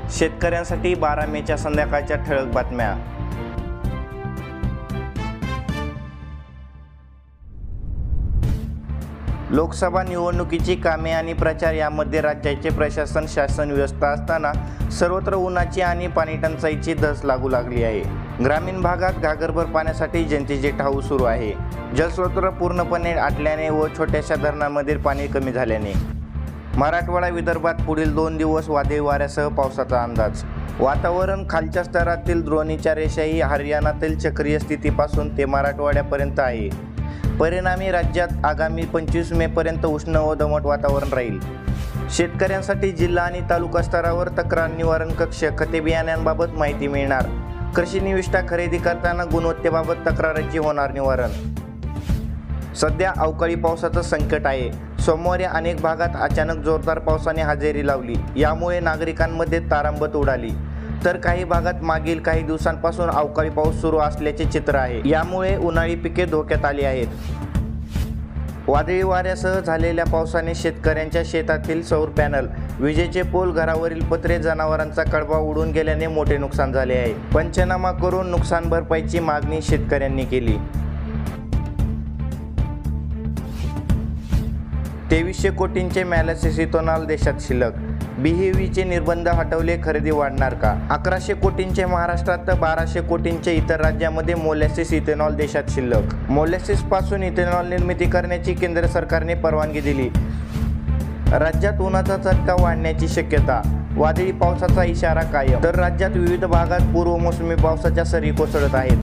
शेतकऱ्यांसाठी 12 मेच्या संध्याकाळच्या ठळक बातम्या। लोकसभा निवडणुकीची कामे आणि प्रचार यामध्ये राज्याचे प्रशासन शासन व्यवस्था असताना सर्वत्र उन्हाची आणि पाणीटंचाईची धस लागू लागली आहे। ग्रामीण भागात घागरभर पाण्यासाठी जनतेचे ठाऊ सुरू आहे। जलस्रोत पूर्णपणे आटल्याने व छोट्याशा धरणांमधील पाणी कमी झाल्याने मराठवाडा विदर्भात पुढील 2 दिवस वादळी वाऱ्यासह पावसाचा अंदाज। वातावरण खालच्या स्तरातील द्रोणीच्या रेषाही हरियाणातील चक्रीय स्थितीपासून ते मराठवाड्यापर्यंत आहे। परिणामी राज्यात आगामी 25 मे पर्यंत उष्ण व दमट वातावरण राहील। शेतकऱ्यांसाठी जिल्हा आणि तालुका स्तरावर तक्रार निवारण कक्ष खते बियाण्यांबाबत माहिती मिळणार। कृषी निविष्ठा खरेदी करताना गुणवत्तेबाबत तक्रारांची होणार निवारण। सध्या अवकाळी पावसाचं संकट आहे। सोमवारी अनेक भागात अचानक जोरदार पावसाने हजेरी लावली, यामुळे नागरिकांमध्ये तारांबळ उडाली। तर काही भागात मागील काही दिवसांपासून अवकाळी पाऊस सुरू असल्याचे चित्र आहे। यामुळे उन्हाळी पिके धोक्यात आली आहेत। वादळी वाऱ्यासह झालेल्या पावसाने शेतकऱ्यांच्या शेतातील सौर पॅनल, विजेचे पोल, घरावरील पत्रे, जनावरांचा कळपा उडून गेल्याने मोठे नुकसान झाले आहे। पंचनामा करून नुकसान भरपाईची मागणी शेतकऱ्यांनी केली। 2300 कोटींचे मोलॅसिस इथेनॉल देशात शिल्लक। BHEVचे निर्बंध हटवले, खरेदी वाढणार का? 1100 कोटींचे महाराष्ट्रात तर 1200 कोटींचे इतर राज्यांमध्ये मोलॅसिस इथेनॉल देशात शिल्लक। मोलॅसिस पासून इथेनॉल निर्मिती करण्याची केंद्र सरकारने परवानगी दिली। राज्यात उन्हाचा चटका वाढण्याची शक्यता, वादळी पावसाचा इशारा कायम। तर राज्यात विविध भागात पूर्व मोसमी पावसाच्या सरी कोसळत आहेत।